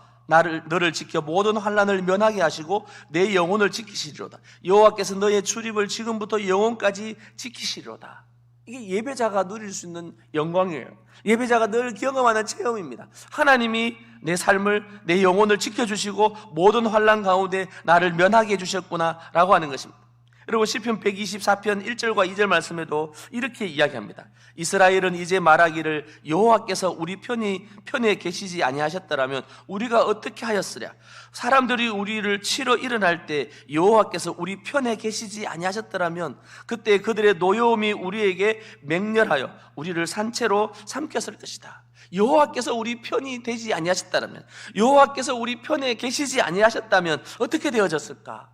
너를 지켜 모든 환난을 면하게 하시고 내 영혼을 지키시리로다. 여호와께서 너의 출입을 지금부터 영혼까지 지키시리로다. 이게 예배자가 누릴 수 있는 영광이에요. 예배자가 늘 경험하는 체험입니다. 하나님이 내 삶을, 내 영혼을 지켜주시고 모든 환난 가운데 나를 면하게 해주셨구나 라고 하는 것입니다. 여러분, 시편 124편 1절과 2절 말씀에도 이렇게 이야기합니다. 이스라엘은 이제 말하기를 여호와께서 우리 편에 계시지 아니하셨더라면 우리가 어떻게 하였으랴. 사람들이 우리를 치러 일어날 때 여호와께서 우리 편에 계시지 아니하셨더라면 그때 그들의 노여움이 우리에게 맹렬하여 우리를 산채로 삼켰을 것이다. 여호와께서 우리 편이 되지 아니하셨다면, 여호와께서 우리 편에 계시지 아니하셨다면 어떻게 되어졌을까?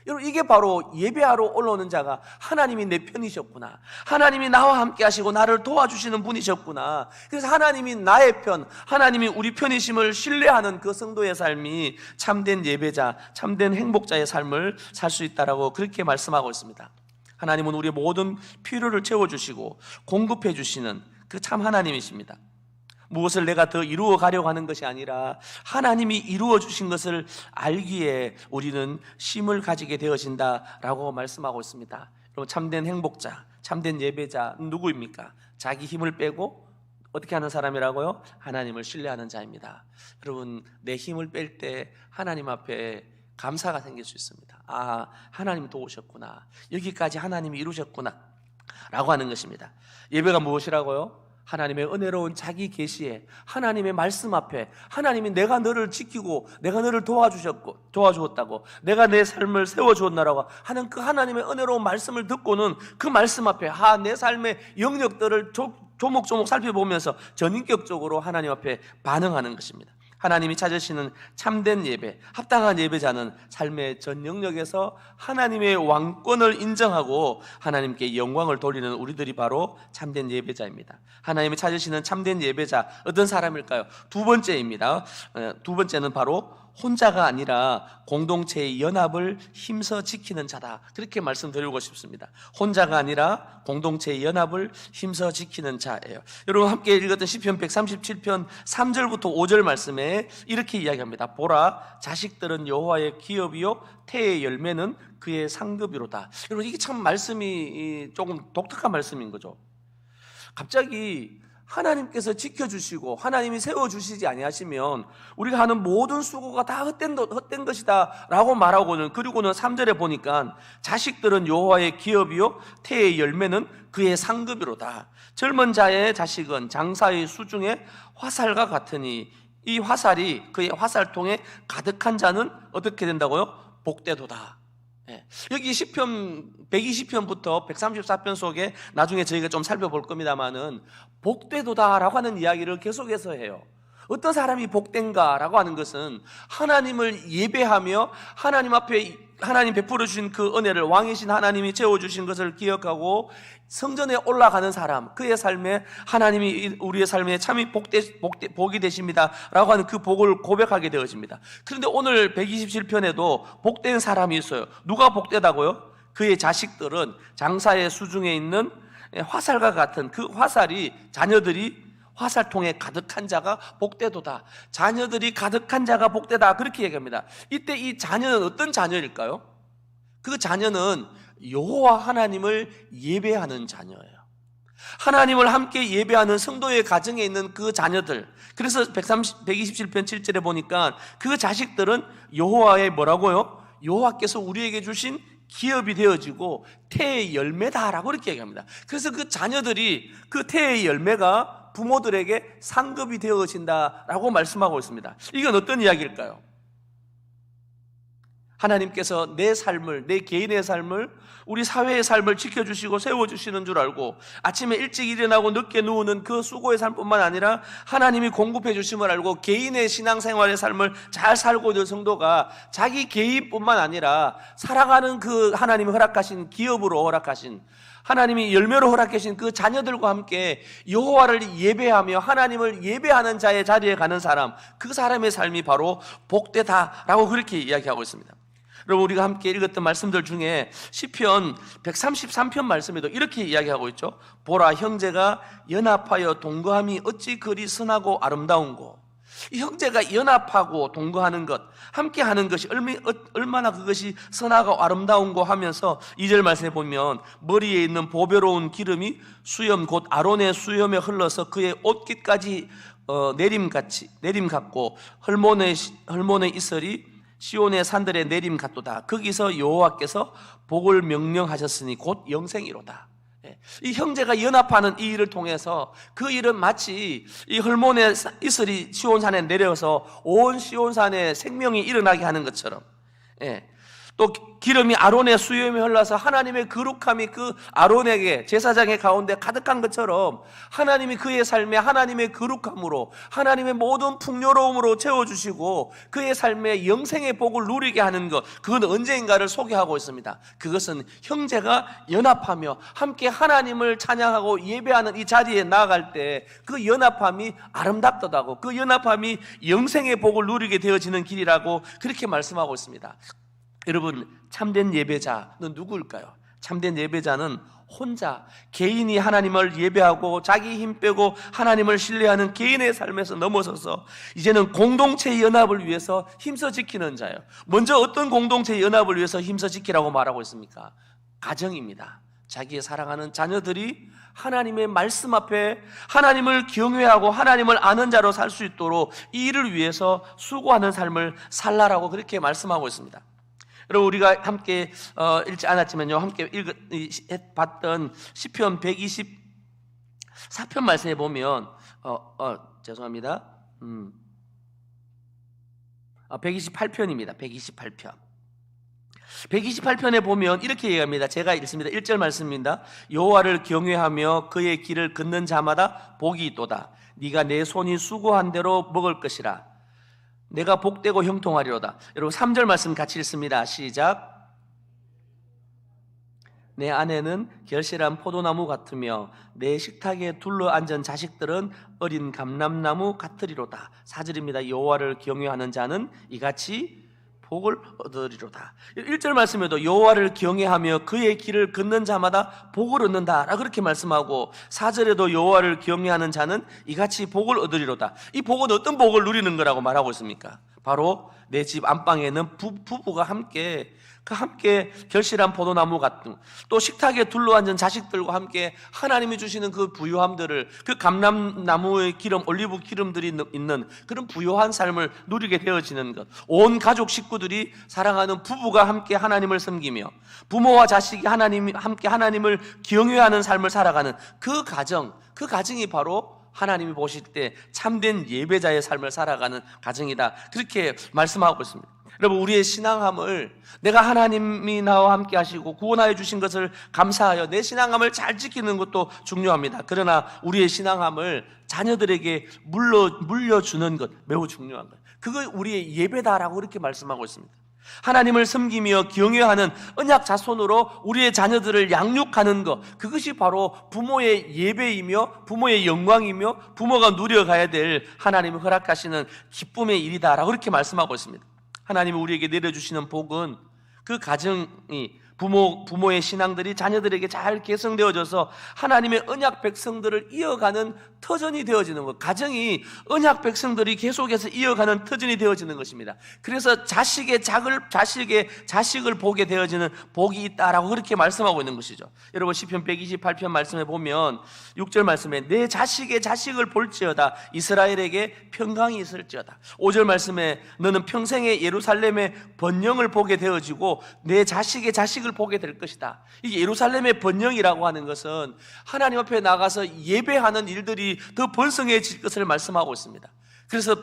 여러분, 이게 바로 예배하러 올라오는 자가 하나님이 내 편이셨구나, 하나님이 나와 함께 하시고 나를 도와주시는 분이셨구나. 그래서 하나님이 나의 편, 하나님이 우리 편이심을 신뢰하는 그 성도의 삶이 참된 예배자, 참된 행복자의 삶을 살 수 있다라고 그렇게 말씀하고 있습니다. 하나님은 우리의 모든 필요를 채워주시고 공급해 주시는 그 참 하나님이십니다. 무엇을 내가 더 이루어 가려고 하는 것이 아니라 하나님이 이루어 주신 것을 알기에 우리는 쉼을 가지게 되어진다라고 말씀하고 있습니다. 여러분, 참된 행복자, 참된 예배자 누구입니까? 자기 힘을 빼고 어떻게 하는 사람이라고요? 하나님을 신뢰하는 자입니다. 여러분, 내 힘을 뺄 때 하나님 앞에 감사가 생길 수 있습니다. 아, 하나님이 도우셨구나, 여기까지 하나님이 이루셨구나 라고 하는 것입니다. 예배가 무엇이라고요? 하나님의 은혜로운 자기 계시에, 하나님의 말씀 앞에, 하나님이 내가 너를 지키고 내가 너를 도와주었다고, 내가 내 삶을 세워주었나라고 하는 그 하나님의 은혜로운 말씀을 듣고는 그 말씀 앞에 내 삶의 영역들을 조목조목 살펴보면서 전인격적으로 하나님 앞에 반응하는 것입니다. 하나님이 찾으시는 참된 예배, 합당한 예배자는 삶의 전 영역에서 하나님의 왕권을 인정하고 하나님께 영광을 돌리는 우리들이 바로 참된 예배자입니다. 하나님이 찾으시는 참된 예배자, 어떤 사람일까요? 두 번째입니다. 두 번째는 바로 혼자가 아니라 공동체의 연합을 힘써 지키는 자다, 그렇게 말씀드리고 싶습니다. 혼자가 아니라 공동체의 연합을 힘써 지키는 자예요. 여러분, 함께 읽었던 시편 137편 3절부터 5절 말씀에 이렇게 이야기합니다. 보라, 자식들은 여호와의 기업이요 태의 열매는 그의 상급이로다. 여러분, 이게 참 말씀이 조금 독특한 말씀인 거죠. 갑자기 하나님께서 지켜주시고 하나님이 세워주시지 아니하시면 우리가 하는 모든 수고가 다 헛된 것이다 라고 말하고는, 그리고는 3절에 보니까 자식들은 여호와의 기업이요 태의 열매는 그의 상급이로다. 젊은 자의 자식은 장사의 수중에 화살과 같으니 이 화살이 그의 화살통에 가득한 자는 어떻게 된다고요? 복되도다. 여기 시편 120편부터 134편 속에 나중에 저희가 좀 살펴볼 겁니다만은 복되도다라고 하는 이야기를 계속해서 해요. 어떤 사람이 복된가라고 하는 것은 하나님을 예배하며 하나님 앞에 하나님 베풀어 주신 그 은혜를, 왕이신 하나님이 채워주신 것을 기억하고 성전에 올라가는 사람, 그의 삶에 하나님이 우리의 삶에 참이 복이 되십니다 라고 하는 그 복을 고백하게 되어집니다. 그런데 오늘 127편에도 복된 사람이 있어요. 누가 복되다고요? 그의 자식들은 장사의 수중에 있는 화살과 같은 그 화살이, 자녀들이 화살통에 가득한 자가 복되도다. 자녀들이 가득한 자가 복되다, 그렇게 얘기합니다. 이때 이 자녀는 어떤 자녀일까요? 그 자녀는 여호와 하나님을 예배하는 자녀예요. 하나님을 함께 예배하는 성도의 가정에 있는 그 자녀들. 그래서 127편 7절에 보니까 그 자식들은 여호와의 뭐라고요? 여호와께서 우리에게 주신 기업이 되어지고 태의 열매다라고 그렇게 얘기합니다. 그래서 그 자녀들이, 그 태의 열매가 부모들에게 상급이 되어진다라고 말씀하고 있습니다. 이건 어떤 이야기일까요? 하나님께서 내 삶을, 내 개인의 삶을, 우리 사회의 삶을 지켜주시고 세워주시는 줄 알고 아침에 일찍 일어나고 늦게 누우는 그 수고의 삶뿐만 아니라 하나님이 공급해 주심을 알고 개인의 신앙생활의 삶을 잘 살고 있는 성도가 자기 개인뿐만 아니라 살아가는 그 하나님이 허락하신 기업으로 허락하신, 하나님이 열매로 허락하신 그 자녀들과 함께 여호와를 예배하며 하나님을 예배하는 자의 자리에 가는 사람, 그 사람의 삶이 바로 복되다라고 그렇게 이야기하고 있습니다. 여러분, 우리가 함께 읽었던 말씀들 중에 시편 133편 말씀에도 이렇게 이야기하고 있죠. 보라, 형제가 연합하여 동거함이 어찌 그리 선하고 아름다운고. 이 형제가 연합하고 동거하는 것, 함께 하는 것이 얼마나 그것이 선하고 아름다운고 하면서 2절 말씀에 보면 머리에 있는 보배로운 기름이 수염 곧 아론의 수염에 흘러서 그의 옷깃까지 내림 같고 헐몬의 이슬이 시온의 산들의 내림 같도다. 거기서 여호와께서 복을 명령하셨으니 곧 영생이로다. 이 형제가 연합하는 이 일을 통해서 그 일은 마치 이 헐몬의 이슬이 시온산에 내려서 온 시온산에 생명이 일어나게 하는 것처럼, 또 기름이 아론의 수염에 흘러서 하나님의 거룩함이 그 아론에게 제사장의 가운데 가득한 것처럼 하나님이 그의 삶에 하나님의 거룩함으로 하나님의 모든 풍요로움으로 채워주시고 그의 삶에 영생의 복을 누리게 하는 것, 그건 언제인가를 소개하고 있습니다. 그것은 형제가 연합하며 함께 하나님을 찬양하고 예배하는 이 자리에 나아갈 때 그 연합함이 아름답다고, 그 연합함이 영생의 복을 누리게 되어지는 길이라고 그렇게 말씀하고 있습니다. 여러분, 참된 예배자는 누구일까요? 참된 예배자는 혼자 개인이 하나님을 예배하고 자기 힘 빼고 하나님을 신뢰하는 개인의 삶에서 넘어서서 이제는 공동체의 연합을 위해서 힘써 지키는 자예요. 먼저 어떤 공동체의 연합을 위해서 힘써 지키라고 말하고 있습니까? 가정입니다. 자기의 사랑하는 자녀들이 하나님의 말씀 앞에 하나님을 경외하고 하나님을 아는 자로 살 수 있도록 이 일을 위해서 수고하는 삶을 살라라고 그렇게 말씀하고 있습니다. 여러분, 우리가 함께 읽지 않았지만요, 함께 봤던 시편 124편 말씀에 보면 죄송합니다. 128편입니다. 128편. 128편에 보면 이렇게 얘기합니다. 제가 읽습니다. 1절 말씀입니다. 여호와를 경외하며 그의 길을 걷는 자마다 복이 있도다. 네가 내 손이 수고한 대로 먹을 것이라. 내가 복되고 형통하리로다. 여러분, 3절 말씀 같이 읽습니다. 시작. 내 아내는 결실한 포도나무 같으며 내 식탁에 둘러앉은 자식들은 어린 감람나무 같으리로다. 4절입니다. 여호와를 경외하는 자는 이같이 복을 얻으리로다. 1절 말씀에도 여호와를 경외하며 그의 길을 걷는 자마다 복을 얻는다 그렇게 말씀하고, 4절에도 여호와를 경외하는 자는 이같이 복을 얻으리로다. 이 복은 어떤 복을 누리는 거라고 말하고 있습니까? 바로 내 집 안방에는 부부가 함께 결실한 포도나무 같은, 또 식탁에 둘러앉은 자식들과 함께 하나님이 주시는 그 부유함들을, 그 감람나무의 기름, 올리브 기름들이 있는 그런 부유한 삶을 누리게 되어지는 것, 온 가족 식구들이 사랑하는 부부가 함께 하나님을 섬기며 부모와 자식이 함께 하나님을 경외하는 삶을 살아가는 그 가정이 바로 하나님이 보실 때 참된 예배자의 삶을 살아가는 가정이다, 그렇게 말씀하고 있습니다. 여러분, 우리의 신앙함을, 내가 하나님이 나와 함께 하시고 구원하여 주신 것을 감사하여 내 신앙함을 잘 지키는 것도 중요합니다. 그러나 우리의 신앙함을 자녀들에게 물려주는 것, 매우 중요한 것, 그거 우리의 예배다라고 그렇게 말씀하고 있습니다. 하나님을 섬기며 경외하는 언약 자손으로 우리의 자녀들을 양육하는 것, 그것이 바로 부모의 예배이며 부모의 영광이며 부모가 누려가야 될 하나님이 허락하시는 기쁨의 일이다라고 그렇게 말씀하고 있습니다. 하나님이 우리에게 내려주시는 복은 그 가정이, 부모의 신앙들이 자녀들에게 잘 개성되어져서 하나님의 언약 백성들을 이어가는 터전이 되어지는 것, 가정이 언약 백성들이 계속해서 이어가는 터전이 되어지는 것입니다. 그래서 자식의 자식을 보게 되어지는 복이 있다라고 그렇게 말씀하고 있는 것이죠. 여러분, 시편 128편 말씀에 보면 6절 말씀에 내 자식의 자식을 볼지어다 이스라엘에게 평강이 있을지어다. 5절 말씀에 너는 평생에 예루살렘의 번영을 보게 되어지고 내 자식의 자식을 보게 될 것이다. 이 예루살렘의 번영이라고 하는 것은 하나님 앞에 나가서 예배하는 일들이 더 번성해질 것을 말씀하고 있습니다. 그래서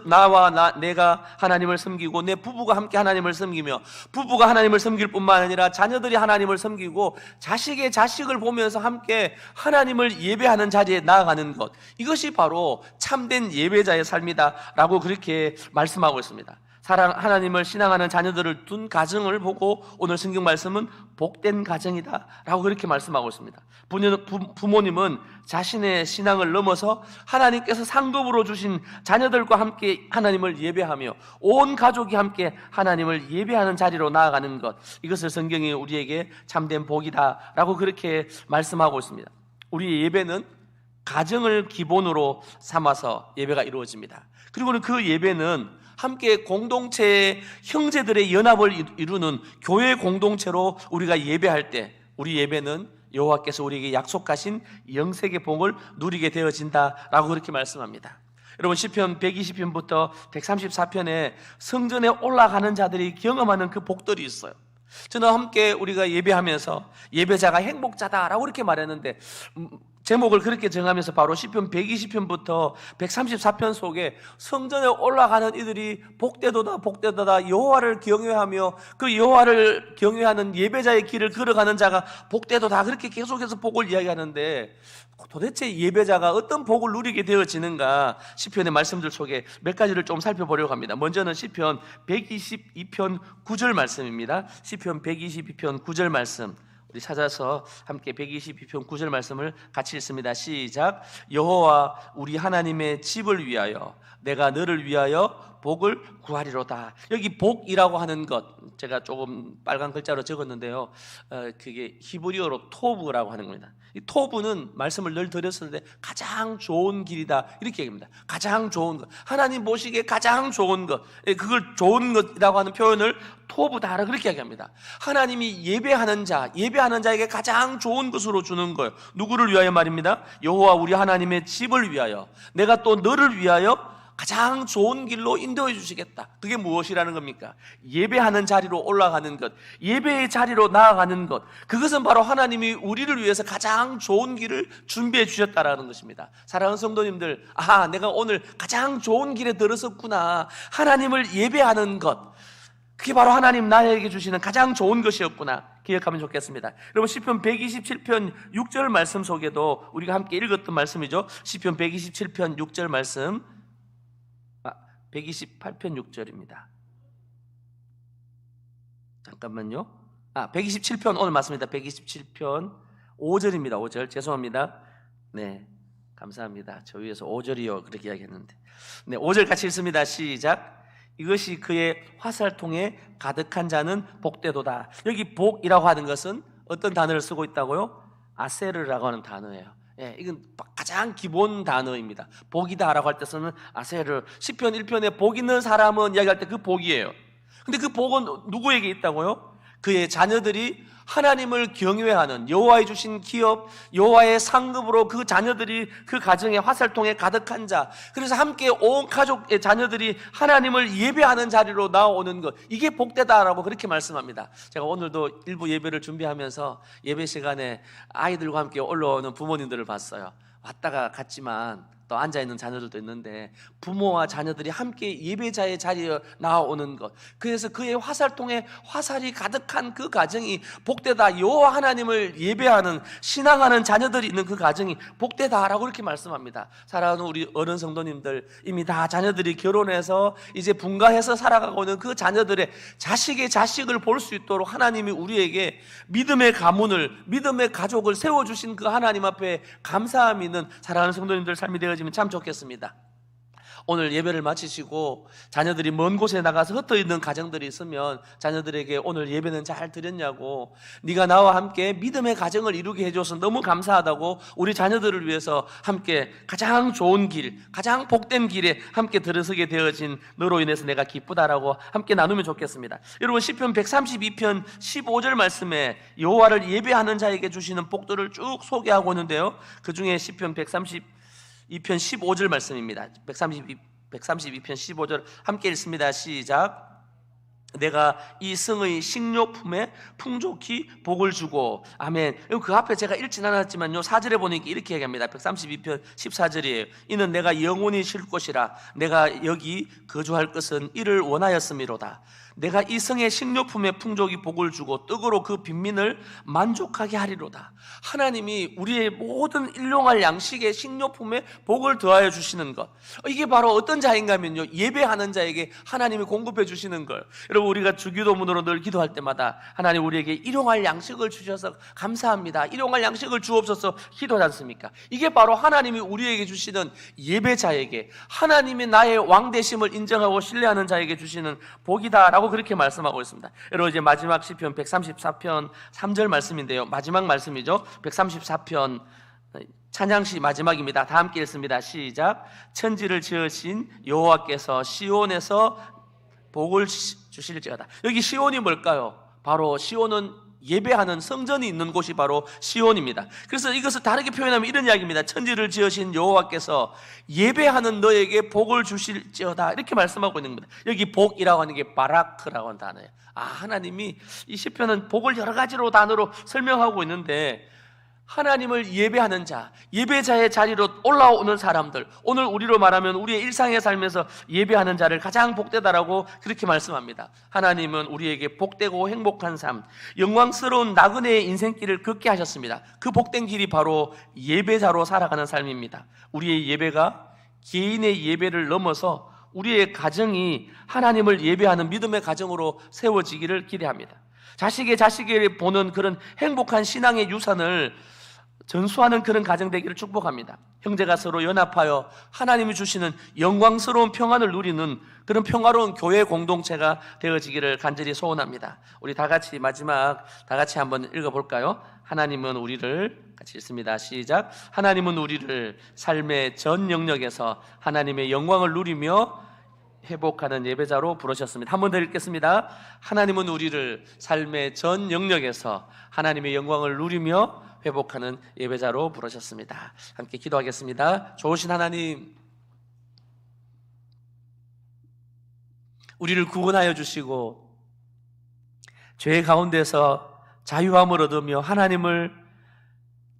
내가 하나님을 섬기고 내 부부가 함께 하나님을 섬기며 부부가 하나님을 섬길 뿐만 아니라 자녀들이 하나님을 섬기고 자식의 자식을 보면서 함께 하나님을 예배하는 자리에 나아가는 것, 이것이 바로 참된 예배자의 삶이다 라고 그렇게 말씀하고 있습니다. 하나님을 신앙하는 자녀들을 둔 가정을 보고 오늘 성경 말씀은 복된 가정이다 라고 그렇게 말씀하고 있습니다. 부모님은 자신의 신앙을 넘어서 하나님께서 상급으로 주신 자녀들과 함께 하나님을 예배하며 온 가족이 함께 하나님을 예배하는 자리로 나아가는 것, 이것을 성경이 우리에게 참된 복이다 라고 그렇게 말씀하고 있습니다. 우리의 예배는 가정을 기본으로 삼아서 예배가 이루어집니다. 그리고는 그 예배는 함께 공동체의 형제들의 연합을 이루는 교회 공동체로 우리가 예배할 때 우리 예배는 여호와께서 우리에게 약속하신 영생의 복을 누리게 되어진다라고 그렇게 말씀합니다. 여러분, 시편 120편부터 134편에 성전에 올라가는 자들이 경험하는 그 복들이 있어요. 저는 함께 우리가 예배하면서 예배자가 행복자다라고 그렇게 말했는데 제목을 그렇게 정하면서 바로 시편 120편부터 134편 속에 성전에 올라가는 이들이 복되도다 복되도다 여호와를 경외하며 그 여호와를 경외하는 예배자의 길을 걸어가는 자가 복되도다, 그렇게 계속해서 복을 이야기하는데 도대체 예배자가 어떤 복을 누리게 되어지는가, 시편의 말씀들 속에 몇 가지를 좀 살펴보려고 합니다. 먼저는 시편 122편 9절 말씀입니다. 시편 122편 9절 말씀 우리 찾아서 함께 122편 9절 말씀을 같이 읽습니다. 시작. 여호와 우리 하나님의 집을 위하여 내가 너를 위하여 복을 구하리로다. 여기 복이라고 하는 것 제가 조금 빨간 글자로 적었는데요, 그게 히브리어로 토브라고 하는 겁니다. 이 토브는 말씀을 늘 드렸었는데 가장 좋은 길이다 이렇게 얘기합니다. 가장 좋은 것, 하나님 보시기에 가장 좋은 것, 그걸 좋은 것이라고 하는 표현을 토브다 그렇게 이야기합니다. 하나님이 예배하는 자에게 가장 좋은 것으로 주는 거예요. 누구를 위하여 말입니다. 여호와 우리 하나님의 집을 위하여 내가 또 너를 위하여 가장 좋은 길로 인도해 주시겠다. 그게 무엇이라는 겁니까? 예배하는 자리로 올라가는 것, 예배의 자리로 나아가는 것, 그것은 바로 하나님이 우리를 위해서 가장 좋은 길을 준비해 주셨다라는 것입니다. 사랑하는 성도님들, 내가 오늘 가장 좋은 길에 들어섰구나. 하나님을 예배하는 것, 그게 바로 하나님 나에게 주시는 가장 좋은 것이었구나 기억하면 좋겠습니다. 여러분, 시편 127편 6절 말씀 속에도 우리가 함께 읽었던 말씀이죠. 시편 127편 6절 말씀, 128편 6절입니다. 잠깐만요. 127편 오늘 맞습니다. 127편 5절입니다. 5절 죄송합니다. 네, 감사합니다. 저 위에서 5절이요 그렇게 이야기했는데, 네, 5절 같이 읽습니다. 시작. 이것이 그의 화살통에 가득한 자는 복되도다. 여기 복이라고 하는 것은 어떤 단어를 쓰고 있다고요? 아세르라고 하는 단어예요. 이건 가장 기본 단어입니다. 복이다라고 할 때 쓰는 아세르. 시편 1편에 복 있는 사람은 이야기할 때 그 복이에요. 근데 그 복은 누구에게 있다고요? 그의 자녀들이 하나님을 경외하는, 여호와의 주신 기업, 여호와의 상급으로 그 자녀들이 그 가정의 화살통에 가득한 자, 그래서 함께 온 가족의 자녀들이 하나님을 예배하는 자리로 나오는 것, 이게 복되다라고 그렇게 말씀합니다. 제가 오늘도 일부 예배를 준비하면서 예배 시간에 아이들과 함께 올라오는 부모님들을 봤어요. 왔다가 갔지만 또 앉아있는 자녀들도 있는데 부모와 자녀들이 함께 예배자의 자리에 나오는 것, 그래서 그의 화살통에 화살이 가득한 그 가정이 복되다. 여호와 하나님을 예배하는, 신앙하는 자녀들이 있는 그 가정이 복되다라고 이렇게 말씀합니다. 사랑하는 우리 어른 성도님들, 이미 다 자녀들이 결혼해서 이제 분가해서 살아가고 있는 그 자녀들의 자식의 자식을 볼 수 있도록 하나님이 우리에게 믿음의 가문을, 믿음의 가족을 세워주신 그 하나님 앞에 감사함이 있는 사랑하는 성도님들 삶이 되어지면 참 좋겠습니다. 오늘 예배를 마치시고 자녀들이 먼 곳에 나가서 흩어있는 가정들이 있으면 자녀들에게 오늘 예배는 잘 드렸냐고, 네가 나와 함께 믿음의 가정을 이루게 해줘서 너무 감사하다고, 우리 자녀들을 위해서 함께 가장 좋은 길, 가장 복된 길에 함께 들어서게 되어진 너로 인해서 내가 기쁘다라고 함께 나누면 좋겠습니다. 여러분, 시편 132편 15절 말씀에 여호와를 예배하는 자에게 주시는 복들을 쭉 소개하고 있는데요, 그 중에 시편 132편 15절 말씀입니다. 132편 15절 함께 읽습니다. 시작. 내가 이 성의 식료품에 풍족히 복을 주고. 아멘. 그 앞에 제가 읽진 않았지만요, 4절에 보니까 이렇게 얘기합니다. 132편 14절이에요. 이는 내가 영원히 쉴 것이라. 내가 여기 거주할 것은 이를 원하였음이로다. 내가 이 성의 식료품에 풍족히 복을 주고 떡으로 그 빈민을 만족하게 하리로다. 하나님이 우리의 모든 일용할 양식의 식료품에 복을 더하여 주시는 것, 이게 바로 어떤 자인가 하면요, 예배하는 자에게 하나님이 공급해 주시는 걸. 여러분, 우리가 주기도문으로 늘 기도할 때마다 하나님 우리에게 일용할 양식을 주셔서 감사합니다, 일용할 양식을 주옵소서 기도하지 않습니까? 이게 바로 하나님이 우리에게 주시는, 예배자에게, 하나님이 나의 왕되심을 인정하고 신뢰하는 자에게 주시는 복이다라고 그렇게 말씀하고 있습니다. 여러분, 이제 마지막 시편 134편 3절 말씀인데요, 마지막 말씀이죠. 134편 찬양시 마지막입니다. 다 함께 읽습니다. 시작. 천지를 지으신 여호와께서 시온에서 복을 주실지어다. 여기 시온이 뭘까요? 바로 시온은 예배하는 성전이 있는 곳이 바로 시온입니다. 그래서 이것을 다르게 표현하면 이런 이야기입니다. 천지를 지으신 여호와께서 예배하는 너에게 복을 주실지어다, 이렇게 말씀하고 있는 겁니다. 여기 복이라고 하는 게 바라크라고 하는 단어예요. 하나님이 이 시편은 복을 여러 가지로 단어로 설명하고 있는데, 하나님을 예배하는 자, 예배자의 자리로 올라오는 사람들, 오늘 우리로 말하면 우리의 일상의 삶에서 예배하는 자를 가장 복되다라고 그렇게 말씀합니다. 하나님은 우리에게 복되고 행복한 삶, 영광스러운 나그네의 인생길을 걷게 하셨습니다. 그 복된 길이 바로 예배자로 살아가는 삶입니다. 우리의 예배가 개인의 예배를 넘어서 우리의 가정이 하나님을 예배하는 믿음의 가정으로 세워지기를 기대합니다. 자식을 보는 그런 행복한 신앙의 유산을 전수하는 그런 가정 되기를 축복합니다. 형제가 서로 연합하여 하나님이 주시는 영광스러운 평안을 누리는 그런 평화로운 교회 공동체가 되어지기를 간절히 소원합니다. 우리 다 같이 마지막 다 같이 한번 읽어볼까요? 하나님은 우리를, 같이 읽습니다. 시작. 하나님은 우리를 삶의 전 영역에서 하나님의 영광을 누리며 회복하는 예배자로 부르셨습니다. 한 번 더 읽겠습니다. 하나님은 우리를 삶의 전 영역에서 하나님의 영광을 누리며 회복하는 예배자로 부르셨습니다. 함께 기도하겠습니다. 좋으신 하나님, 우리를 구원하여 주시고 죄 가운데서 자유함을 얻으며 하나님을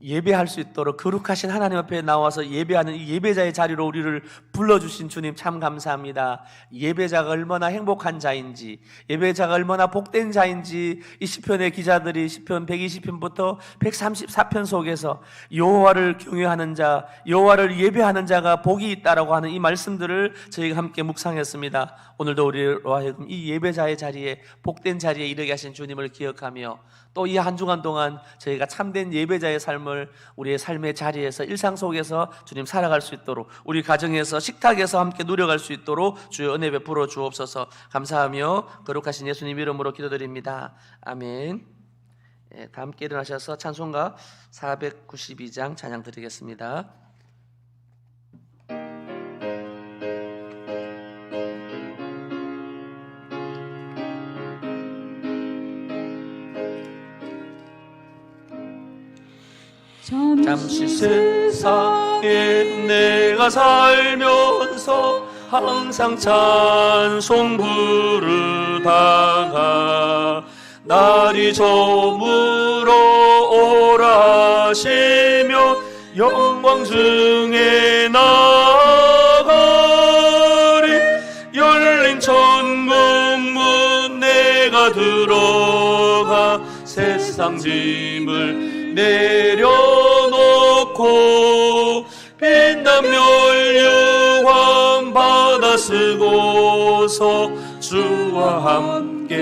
예배할 수 있도록 거룩하신 하나님 앞에 나와서 예배하는 이 예배자의 자리로 우리를 불러주신 주님 참 감사합니다. 예배자가 얼마나 행복한 자인지, 예배자가 얼마나 복된 자인지 이 시편의 기자들이 시편 120편부터 134편 속에서 여호와를 경외하는 자, 여호와를 예배하는 자가 복이 있다라고 하는 이 말씀들을 저희가 함께 묵상했습니다. 오늘도 우리로 하여금 이 예배자의 자리에, 복된 자리에 이르게 하신 주님을 기억하며 또 이 한 주간 동안 저희가 참된 예배자의 삶을 우리의 삶의 자리에서, 일상 속에서 주님 살아갈 수 있도록, 우리 가정에서, 식탁에서 함께 누려갈 수 있도록 주의 은혜 베풀어 주옵소서. 감사하며 거룩하신 예수님 이름으로 기도드립니다. 아멘. 다 함께 일어나셔서 찬송가 492장 찬양 드리겠습니다. 잠시 세상에 내가 살면서 항상 찬송 부르다가 날이 저물어 오라 하시며 영광 중에 나가리. 열린 천국 문 내가 들어가 세상 짐을 내려놓고 빛난 멸류관 받아 쓰고서 주와 함께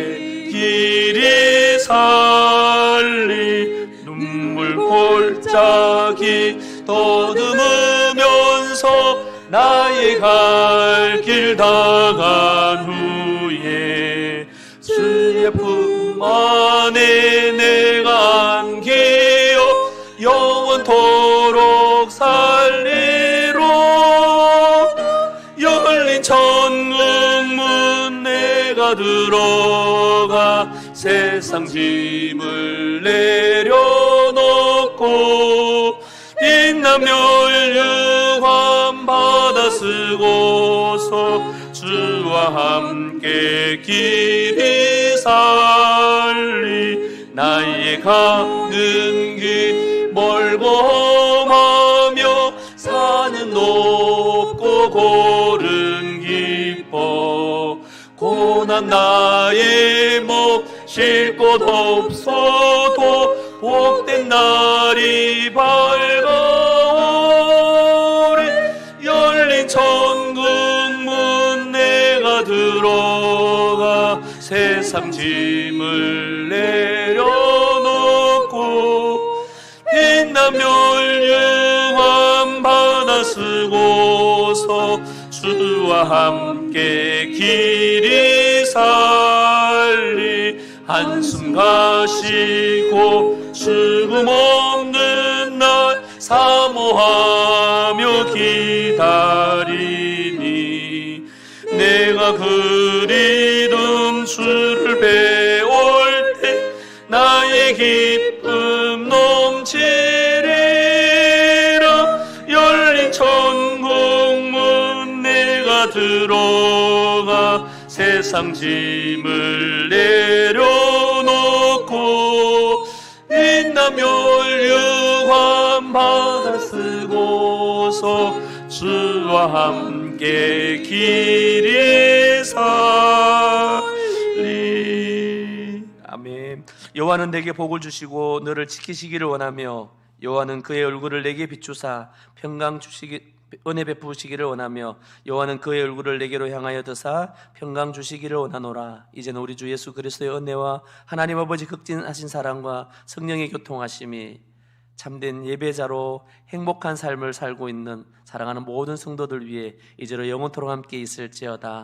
길이 살리. 눈물 골짜기 더듬으면서 나의 갈 길 다간 후에 주의 품 안에 내가 안기어 영원토록 살리로. 열린 천국 문 내가 들어가 세상 짐을 내려놓고 빛난 멸류관 받아 쓰고서 주와 함께 길이 살리 나의 가는 길 멀고 험하며 산은 높고 골은 깊어 고난 나의 목 쉴 곳 없어도 복된 날이 밝아오리 열린 천국 문 내가 들어가 세상 짐을 내려놓고 빛나며 율륭한 바다 쓰고서 주와 함께 길이 살리 한숨 가시고 죽음 없는 날 사모하며 기다리니 내가 그리던 주를 배울 때 나의 기쁨 넘치리라 열린 천국 문 내가 들어가 세상 짐을 내려놓고 빛나며 율륭한 바다 쓰고서 주와 함께 길이 살리. 아멘. 여호와는 내게 복을 주시고 너를 지키시기를 원하며 여호와는 그의 얼굴을 내게 비추사 평강 주시기 은혜 베푸시기를 원하며 여호와는 그의 얼굴을 내게로 향하여 드사 평강 주시기를 원하노라. 이제는 우리 주 예수 그리스도의 은혜와 하나님 아버지 극진하신 사랑과 성령의 교통하심이 참된 예배자로 행복한 삶을 살고 있는 사랑하는 모든 성도들 위해 이제로 영원토록 함께 있을지어다.